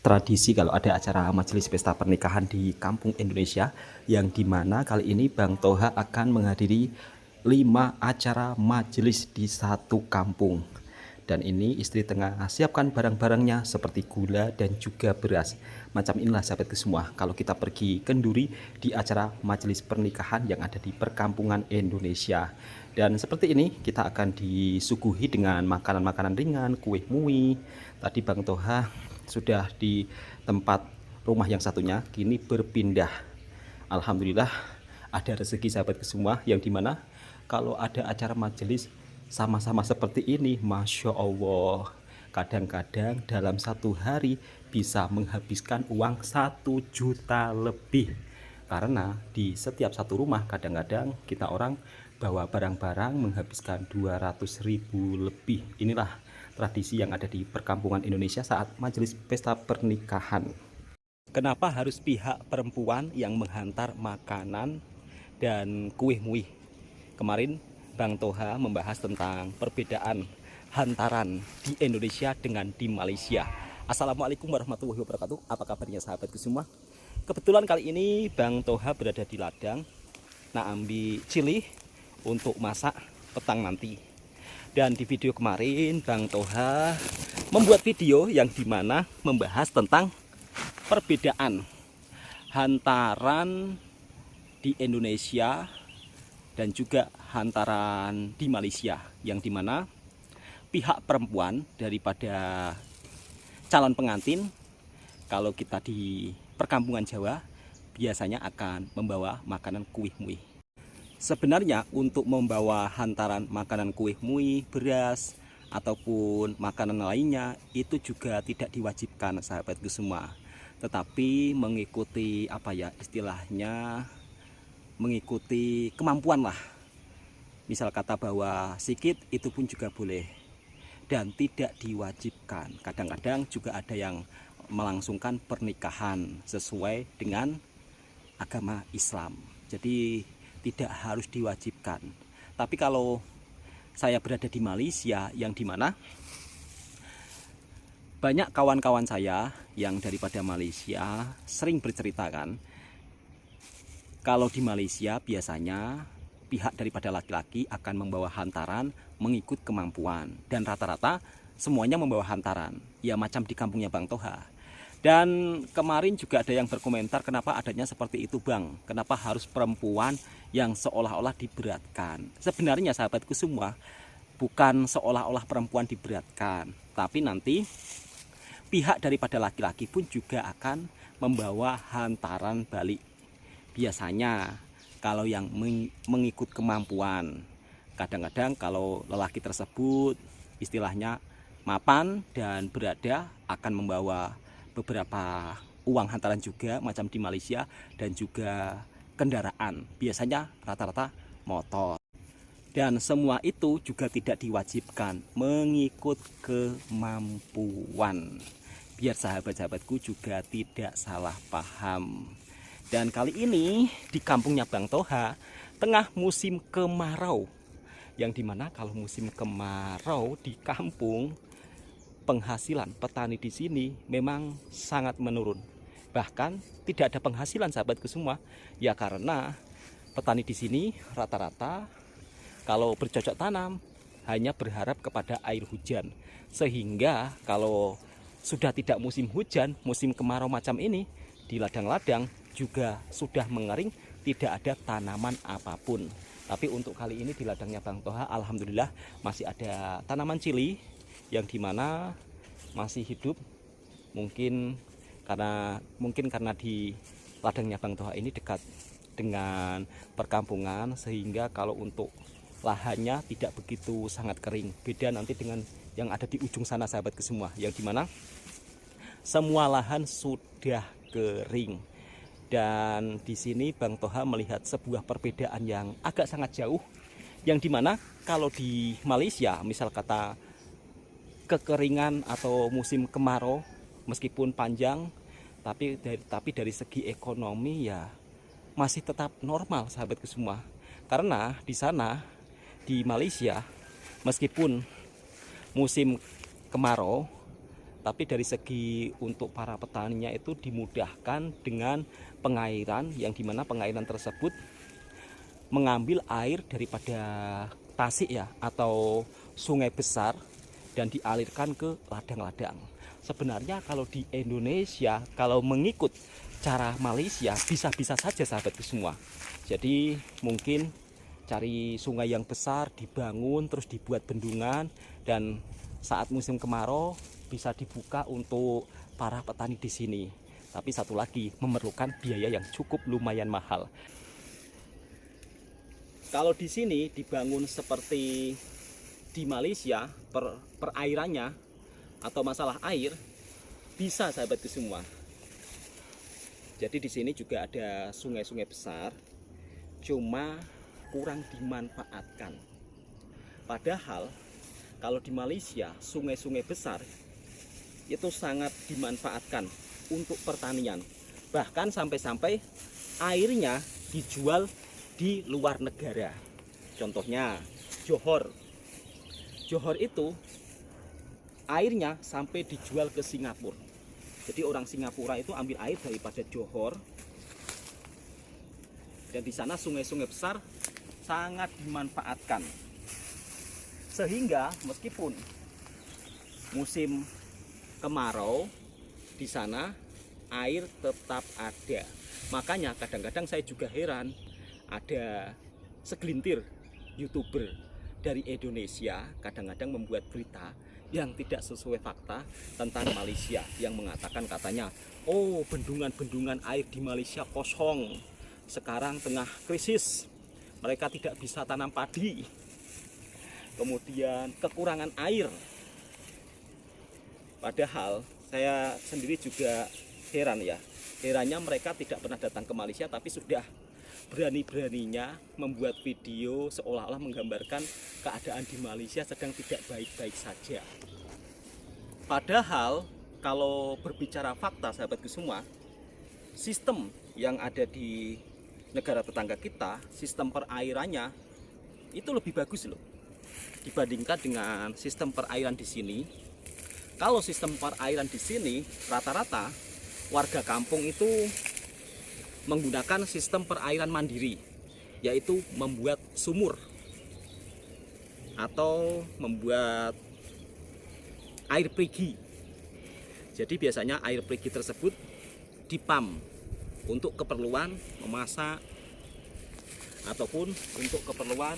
tradisi kalau ada acara majelis pesta pernikahan di kampung Indonesia, yang dimana kali ini Bang Toha akan menghadiri 5 acara majelis di satu kampung. Dan ini istri tengah siapkan barang-barangnya seperti gula dan juga beras. Macam inilah sahabatku semua kalau kita pergi kenduri di acara majelis pernikahan yang ada di perkampungan Indonesia. Dan seperti ini kita akan disuguhi dengan makanan-makanan ringan, kue mui. Tadi Bang Toha sudah di tempat rumah yang satunya, kini berpindah. Alhamdulillah ada rezeki sahabatku semua, yang dimana kalau ada acara majelis sama-sama seperti ini, Masya Allah, kadang-kadang dalam satu hari bisa menghabiskan uang 1 juta lebih. Karena di setiap satu rumah kadang-kadang kita orang bawa barang-barang menghabiskan 200.000 lebih. Inilah tradisi yang ada di perkampungan Indonesia saat majelis pesta pernikahan. Kenapa harus pihak perempuan yang menghantar makanan dan kue muih? Kemarin Bang Toha membahas tentang perbedaan hantaran di Indonesia dengan di Malaysia. Assalamualaikum warahmatullahi wabarakatuh. Apa kabarnya sahabatku semua? Kebetulan kali ini Bang Toha berada di ladang, nak ambil cili untuk masak petang nanti. Dan di video kemarin Bang Toha membuat video yang dimana membahas tentang perbedaan hantaran di Indonesia dan juga hantaran di Malaysia, yang dimana pihak perempuan daripada calon pengantin kalau kita di perkampungan Jawa biasanya akan membawa makanan kuih muih. Sebenarnya untuk membawa hantaran makanan kuih muih, beras ataupun makanan lainnya itu juga tidak diwajibkan sahabatku semua, tetapi mengikuti istilahnya mengikuti kemampuan lah. Misal kata bawa sikit itu pun juga boleh dan tidak diwajibkan. Kadang-kadang juga ada yang melangsungkan pernikahan sesuai dengan agama Islam, jadi tidak harus diwajibkan. Tapi kalau saya berada di Malaysia, yang dimana banyak kawan-kawan saya yang daripada Malaysia sering bercerita kan, kalau di Malaysia biasanya pihak daripada laki-laki akan membawa hantaran mengikut kemampuan, dan rata-rata semuanya membawa hantaran, ya macam di kampungnya Bang Toha. Dan kemarin juga ada yang berkomentar, kenapa adanya seperti itu Bang, kenapa harus perempuan yang seolah-olah diberatkan. Sebenarnya sahabatku semua, bukan seolah-olah perempuan diberatkan, tapi nanti pihak daripada laki-laki pun juga akan membawa hantaran balik. Biasanya kalau yang mengikut kemampuan, kadang-kadang kalau lelaki tersebut istilahnya mapan dan berada akan membawa beberapa uang hantaran juga macam di Malaysia, dan juga kendaraan, biasanya rata-rata motor. Dan semua itu juga tidak diwajibkan, mengikut kemampuan, biar sahabat-sahabatku juga tidak salah paham. Dan kali ini di kampungnya Bang Toha tengah musim kemarau, yang dimana kalau musim kemarau di kampung penghasilan petani di sini memang sangat menurun. Bahkan tidak ada penghasilan sahabatku semua, ya karena petani di sini rata-rata kalau bercocok tanam hanya berharap kepada air hujan, sehingga kalau sudah tidak musim hujan, musim kemarau macam ini, di ladang-ladang juga sudah mengering, tidak ada tanaman apapun. Tapi untuk kali ini di ladangnya Bang Toha alhamdulillah masih ada tanaman cili, yang dimana masih hidup. Mungkin karena di ladangnya Bang Toha ini dekat dengan perkampungan, sehingga kalau untuk lahannya tidak begitu sangat kering. Beda nanti dengan yang ada di ujung sana sahabatku semua, yang dimana semua lahan sudah kering. Dan di sini Bang Toha melihat sebuah perbedaan yang agak sangat jauh, yang dimana kalau di Malaysia misal kata kekeringan atau musim kemarau meskipun panjang, tapi dari segi ekonomi ya masih tetap normal sahabatku semua. Karena di sana di Malaysia meskipun musim kemarau Tapi dari segi untuk para petaninya itu dimudahkan dengan pengairan, yang dimana pengairan tersebut mengambil air daripada tasik ya, atau sungai besar, dan dialirkan ke ladang-ladang. Sebenarnya kalau di Indonesia, kalau mengikut cara Malaysia, bisa-bisa saja sahabatku semua. Jadi mungkin cari sungai yang besar, dibangun, terus dibuat bendungan, dan saat musim kemarau bisa dibuka untuk para petani di sini. Tapi satu lagi, memerlukan biaya yang cukup lumayan mahal. Kalau di sini dibangun seperti di Malaysia, perairannya atau masalah air bisa sahabatku semua. Jadi di sini juga ada sungai-sungai besar, cuma kurang dimanfaatkan. Padahal kalau di Malaysia sungai-sungai besar itu sangat dimanfaatkan untuk pertanian. Bahkan sampai-sampai airnya dijual di luar negara. Contohnya Johor. Johor itu airnya sampai dijual ke Singapura. Jadi orang Singapura itu ambil air daripada Johor. Dan di sana sungai-sungai besar sangat dimanfaatkan. Sehingga meskipun musim kemarau, di sana air tetap ada. Makanya kadang-kadang saya juga heran, ada segelintir YouTuber dari Indonesia kadang-kadang membuat berita yang tidak sesuai fakta tentang Malaysia, yang mengatakan katanya, oh, bendungan-bendungan air di Malaysia kosong, sekarang tengah krisis, mereka tidak bisa tanam padi, kemudian kekurangan air. Padahal saya sendiri juga heran ya, herannya mereka tidak pernah datang ke Malaysia tapi sudah berani-beraninya membuat video seolah-olah menggambarkan keadaan di Malaysia sedang tidak baik-baik saja. Padahal kalau berbicara fakta sahabatku semua, sistem yang ada di negara tetangga kita, sistem perairannya itu lebih bagus loh dibandingkan dengan sistem perairan di sini. Kalau sistem perairan di sini rata-rata warga kampung itu menggunakan sistem perairan mandiri, yaitu membuat sumur atau membuat air perigi. Jadi biasanya air perigi tersebut dipam untuk keperluan memasak ataupun untuk keperluan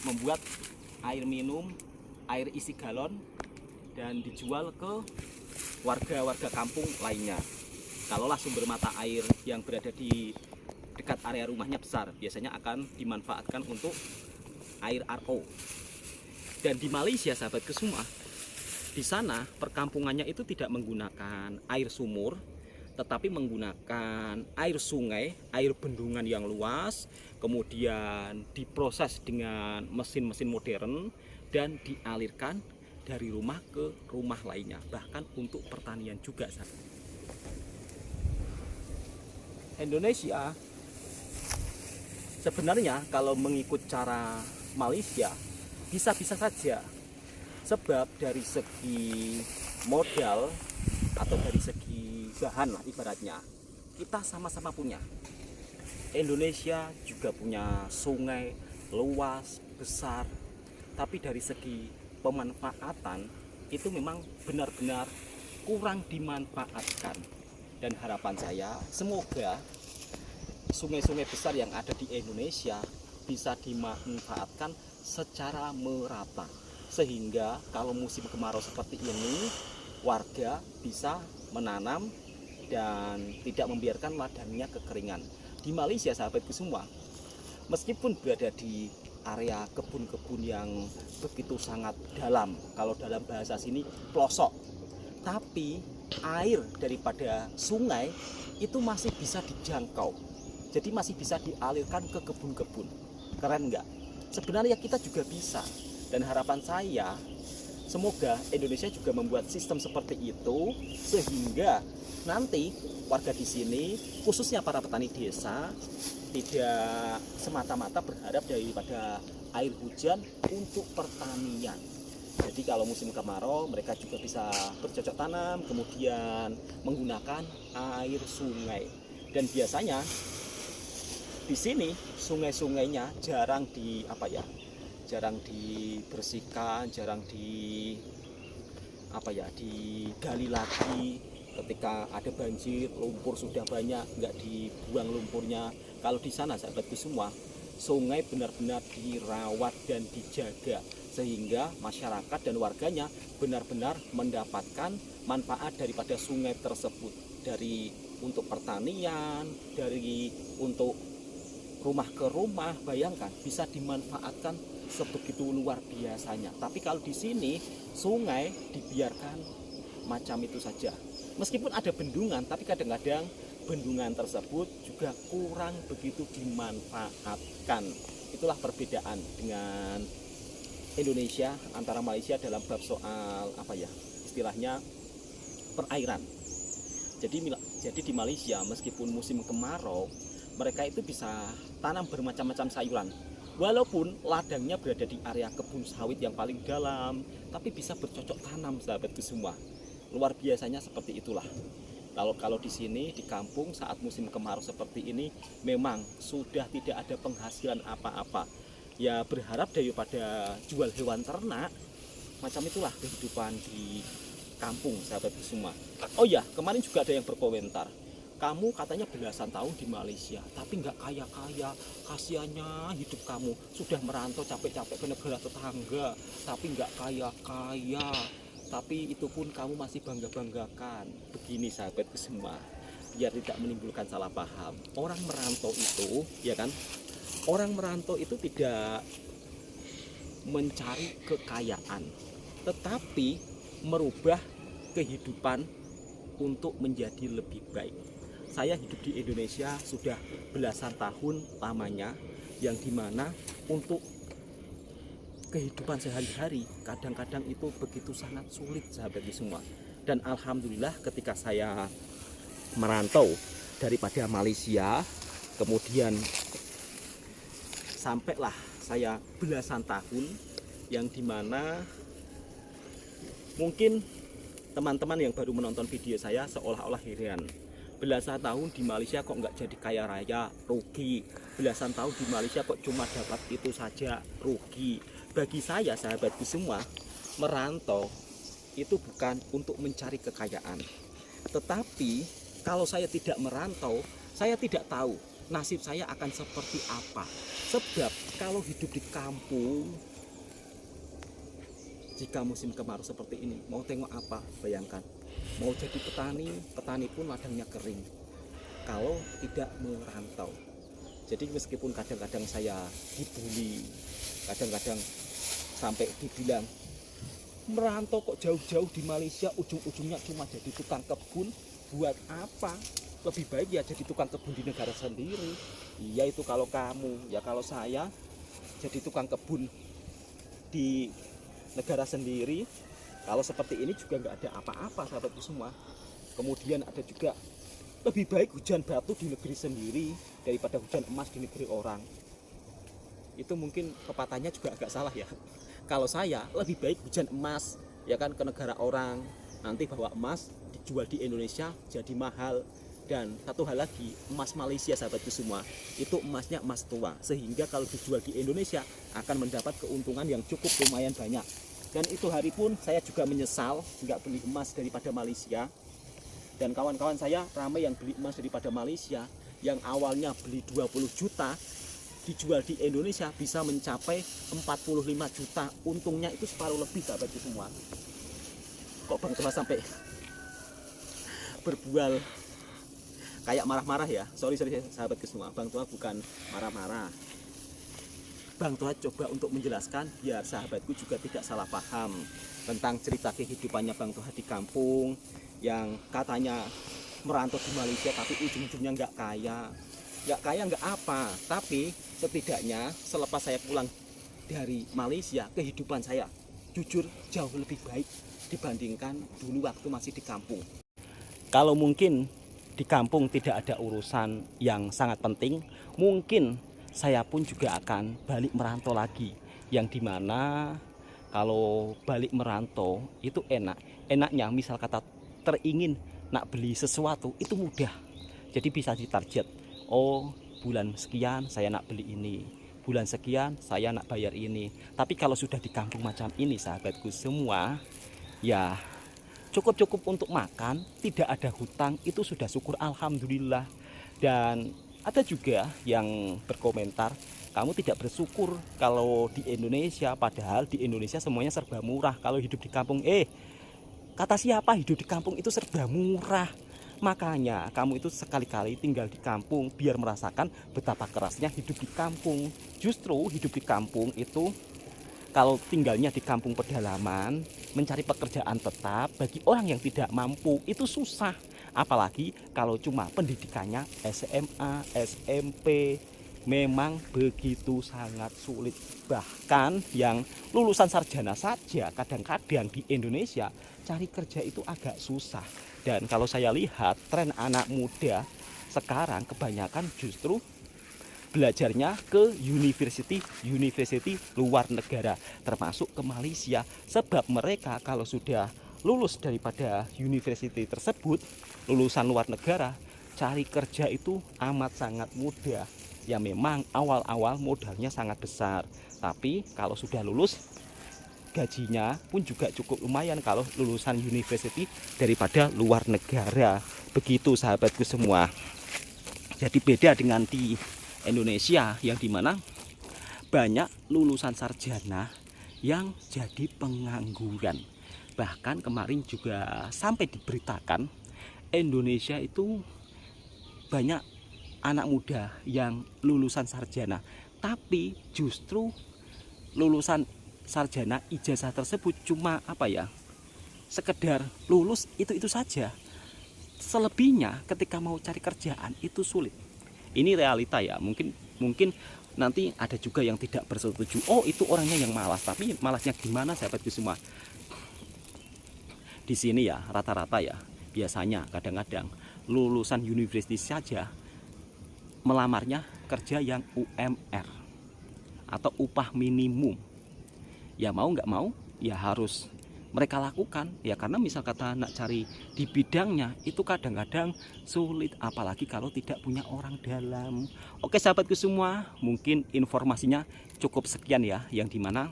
membuat air minum, air isi galon, dan dijual ke warga-warga kampung lainnya. Kalaulah sumber mata air yang berada di dekat area rumahnya besar, biasanya akan dimanfaatkan untuk air RO. Dan di Malaysia sahabatku semua, di sana perkampungannya itu tidak menggunakan air sumur, tetapi menggunakan air sungai, air bendungan yang luas, kemudian diproses dengan mesin-mesin modern dan dialirkan dari rumah ke rumah lainnya, bahkan untuk pertanian juga. Indonesia sebenarnya kalau mengikut cara Malaysia bisa-bisa saja, sebab dari segi modal atau dari segi bahan lah ibaratnya, kita sama-sama punya. Indonesia juga punya sungai luas, besar, tapi dari segi pemanfaatan itu memang benar-benar kurang dimanfaatkan. Dan harapan saya semoga sungai-sungai besar yang ada di Indonesia bisa dimanfaatkan secara merata, sehingga kalau musim kemarau seperti ini warga bisa menanam dan tidak membiarkan ladangnya kekeringan. Di Malaysia sahabatku semua, meskipun berada di area kebun-kebun yang begitu sangat dalam, kalau dalam bahasa sini pelosok, tapi air daripada sungai itu masih bisa dijangkau. Jadi masih bisa dialirkan ke kebun-kebun. Keren nggak? Sebenarnya kita juga bisa. Dan harapan saya, semoga Indonesia juga membuat sistem seperti itu, sehingga nanti warga di sini, khususnya para petani desa, tidak semata-mata berharap daripada air hujan untuk pertanian. Jadi kalau musim kemarau mereka juga bisa bercocok tanam, kemudian menggunakan air sungai. Dan biasanya di sini sungai-sungainya jarang jarang dibersihkan, jarang digali lagi. Ketika ada banjir, lumpur sudah banyak, nggak dibuang lumpurnya. Kalau di sana sahabatku semua, sungai benar-benar dirawat dan dijaga, sehingga masyarakat dan warganya benar-benar mendapatkan manfaat daripada sungai tersebut, dari untuk pertanian, dari untuk rumah ke rumah. Bayangkan bisa dimanfaatkan sebegitu luar biasanya. Tapi kalau di sini sungai dibiarkan macam itu saja. Meskipun ada bendungan, tapi kadang-kadang bendungan tersebut juga kurang begitu dimanfaatkan. Itulah perbedaan dengan Indonesia antara Malaysia dalam bab soal istilahnya perairan. Jadi di Malaysia meskipun musim kemarau, mereka itu bisa tanam bermacam-macam sayuran. Walaupun ladangnya berada di area kebun sawit yang paling dalam, tapi bisa bercocok tanam sahabatku semua. Luar biasanya seperti itulah. Kalau di sini di kampung saat musim kemarau seperti ini memang sudah tidak ada penghasilan apa-apa. Ya berharap daripada jual hewan ternak, macam itulah kehidupan di kampung sahabatku semua. Oh ya, kemarin juga ada yang berkomentar, kamu katanya belasan tahun di Malaysia tapi nggak kaya-kaya, kasihannya hidup kamu, sudah merantau capek-capek ke negara tetangga tapi nggak kaya-kaya, tapi itu pun kamu masih bangga-banggakan. Begini sahabatku semua, biar tidak menimbulkan salah paham, orang merantau itu tidak mencari kekayaan, tetapi merubah kehidupan untuk menjadi lebih baik. Saya hidup di Indonesia sudah belasan tahun lamanya, yang dimana untuk kehidupan sehari-hari kadang-kadang itu begitu sangat sulit sahabatku semua. Dan alhamdulillah ketika saya merantau daripada Malaysia, kemudian sampailah saya belasan tahun, yang dimana mungkin teman-teman yang baru menonton video saya seolah-olah heran, belasan tahun di Malaysia kok nggak jadi kaya raya, rugi. Belasan tahun di Malaysia kok cuma dapat itu saja, rugi. Bagi saya sahabatku semua, merantau itu bukan untuk mencari kekayaan. Tetapi kalau saya tidak merantau, saya tidak tahu nasib saya akan seperti apa. Sebab kalau hidup di kampung, jika musim kemarau seperti ini, mau tengok apa? Bayangkan, mau jadi petani pun ladangnya kering kalau tidak merantau. Jadi meskipun kadang-kadang saya dibully, kadang-kadang sampai dibilang merantau kok jauh-jauh di Malaysia, ujung-ujungnya cuma jadi tukang kebun, buat apa? Lebih baik ya jadi tukang kebun di negara sendiri. Iya itu kalau kamu, ya kalau saya jadi tukang kebun di negara sendiri, kalau seperti ini juga nggak ada apa-apa sahabatku semua. Kemudian ada juga, lebih baik hujan batu di negeri sendiri daripada hujan emas di negeri orang. Itu mungkin pepatahnya juga agak salah ya. Kalau saya lebih baik hujan emas ya kan ke negara orang, nanti bawa emas dijual di Indonesia jadi mahal. Dan satu hal lagi, emas Malaysia sahabatku semua, itu emasnya emas tua, sehingga kalau dijual di Indonesia akan mendapat keuntungan yang cukup lumayan banyak. Dan itu hari pun saya juga menyesal nggak beli emas daripada Malaysia. Dan kawan-kawan saya ramai yang beli emas daripada Malaysia, yang awalnya beli 20 juta dijual di Indonesia bisa mencapai 45 juta. Untungnya itu separuh lebih sahabatku semua. Kok Bang Tua sampai berbual kayak marah-marah ya? Sorry sahabatku semua, Bang Tua bukan marah-marah. Bang Tua coba untuk menjelaskan biar sahabatku juga tidak salah paham tentang cerita kehidupannya Bang Tua di kampung, yang katanya merantau di Malaysia tapi ujung-ujungnya nggak kaya. Nggak kaya nggak apa, tapi setidaknya selepas saya pulang dari Malaysia, kehidupan saya jujur jauh lebih baik dibandingkan dulu waktu masih di kampung. Kalau mungkin di kampung tidak ada urusan yang sangat penting, mungkin saya pun juga akan balik merantau lagi, yang dimana kalau balik merantau itu enaknya misal kata teringin nak beli sesuatu itu mudah, jadi bisa ditarget. Oh, bulan sekian saya nak beli ini, bulan sekian saya nak bayar ini. Tapi kalau sudah di kampung macam ini sahabatku semua, ya cukup untuk makan, tidak ada hutang, itu sudah syukur alhamdulillah. Dan ada juga yang berkomentar, kamu tidak bersyukur kalau di Indonesia, padahal di Indonesia semuanya serba murah. Kalau hidup di kampung, kata siapa hidup di kampung itu serba murah? Makanya kamu itu sekali-kali tinggal di kampung biar merasakan betapa kerasnya hidup di kampung. Justru hidup di kampung itu, kalau tinggalnya di kampung pedalaman, mencari pekerjaan tetap bagi orang yang tidak mampu itu susah. Apalagi kalau cuma pendidikannya SMA, SMP, memang begitu sangat sulit. Bahkan yang lulusan sarjana saja kadang-kadang di Indonesia cari kerja itu agak susah. Dan kalau saya lihat tren anak muda sekarang kebanyakan justru belajarnya ke university luar negara, termasuk ke Malaysia. Sebab mereka kalau sudah lulus daripada university tersebut, lulusan luar negara, cari kerja itu amat sangat mudah. Ya memang awal-awal modalnya sangat besar, tapi kalau sudah lulus gajinya pun juga cukup lumayan kalau lulusan university daripada luar negara. Begitu sahabatku semua. Jadi beda dengan di Indonesia yang dimana banyak lulusan sarjana yang jadi pengangguran. Bahkan kemarin juga sampai diberitakan Indonesia itu banyak anak muda yang lulusan sarjana, tapi justru lulusan sarjana ijazah tersebut cuma sekedar lulus itu saja. Selebihnya ketika mau cari kerjaan itu sulit. Ini realita ya, mungkin nanti ada juga yang tidak bersetuju. Oh, itu orangnya yang malas. Tapi malasnya gimana sahabatku semua? Di sini ya rata-rata ya, biasanya kadang-kadang lulusan universitas saja melamarnya kerja yang UMR atau upah minimum. Ya mau nggak mau ya harus mereka lakukan ya, karena misal kata nak cari di bidangnya itu kadang-kadang sulit, apalagi kalau tidak punya orang dalam. Oke sahabatku semua, mungkin informasinya cukup sekian ya, yang dimana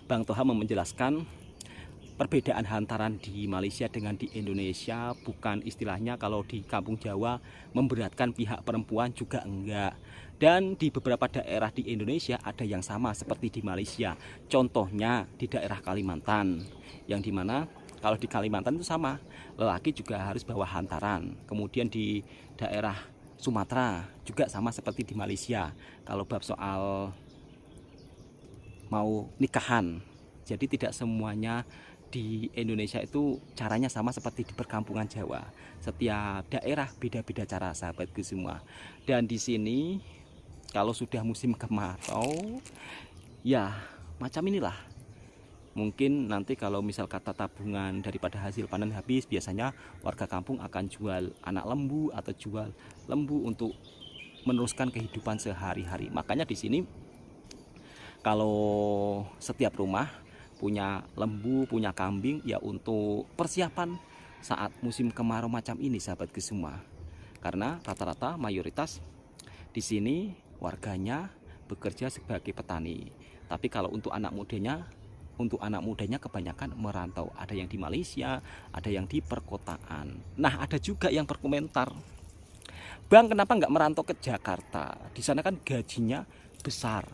Bang Toha menjelaskan perbedaan hantaran di Malaysia dengan di Indonesia. Bukan istilahnya kalau di kampung Jawa memberatkan pihak perempuan, juga enggak. Dan di beberapa daerah di Indonesia ada yang sama seperti di Malaysia. Contohnya di daerah Kalimantan, yang dimana kalau di Kalimantan itu sama, lelaki juga harus bawa hantaran. Kemudian di daerah Sumatera juga sama seperti di Malaysia, kalau bab soal mau nikahan. Jadi tidak semuanya di Indonesia itu caranya sama seperti di perkampungan Jawa. Setiap daerah beda-beda cara sahabatku semua. Dan di sini kalau sudah musim kemarau ya macam inilah. Mungkin nanti kalau misal kata tabungan daripada hasil panen habis, biasanya warga kampung akan jual anak lembu atau jual lembu untuk meneruskan kehidupan sehari-hari. Makanya di sini kalau setiap rumah punya lembu, punya kambing ya untuk persiapan saat musim kemarau macam ini sahabatku semua. Karena rata-rata mayoritas di sini warganya bekerja sebagai petani. Tapi kalau untuk anak mudanya kebanyakan merantau. Ada yang di Malaysia, ada yang di perkotaan. Nah, ada juga yang berkomentar, Bang, kenapa nggak merantau ke Jakarta? Di sana kan gajinya besar.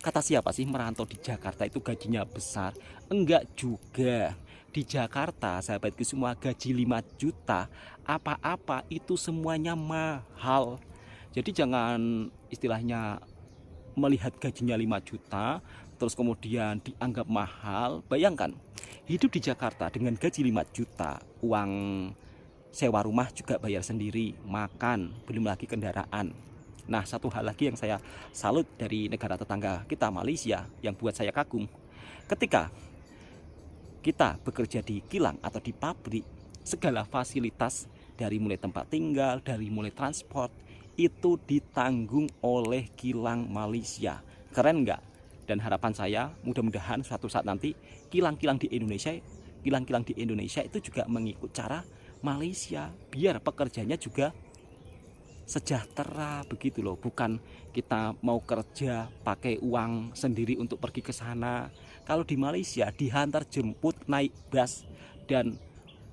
Kata siapa sih merantau di Jakarta itu gajinya besar? Enggak juga. Di Jakarta sahabatku semua, gaji 5 juta apa-apa itu semuanya mahal. Jadi jangan istilahnya melihat gajinya 5 juta terus kemudian dianggap mahal. Bayangkan hidup di Jakarta dengan gaji 5 juta, uang sewa rumah juga bayar sendiri, makan, belum lagi kendaraan. Nah, satu hal lagi yang saya salut dari negara tetangga kita Malaysia yang buat saya kagum, ketika kita bekerja di kilang atau di pabrik, segala fasilitas dari mulai tempat tinggal, dari mulai transport itu ditanggung oleh kilang Malaysia. Keren nggak? Dan harapan saya mudah-mudahan suatu saat nanti kilang-kilang di Indonesia itu juga mengikut cara Malaysia, biar pekerjanya juga sejahtera begitu loh. Bukan kita mau kerja pakai uang sendiri untuk pergi ke sana. Kalau di Malaysia dihantar jemput naik bus dan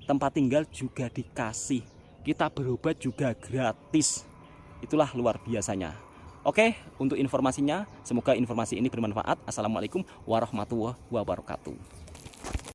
tempat tinggal juga dikasih, kita berobat juga gratis. Itulah luar biasanya. Oke, untuk informasinya, semoga informasi ini bermanfaat. Assalamualaikum warahmatullahi wabarakatuh.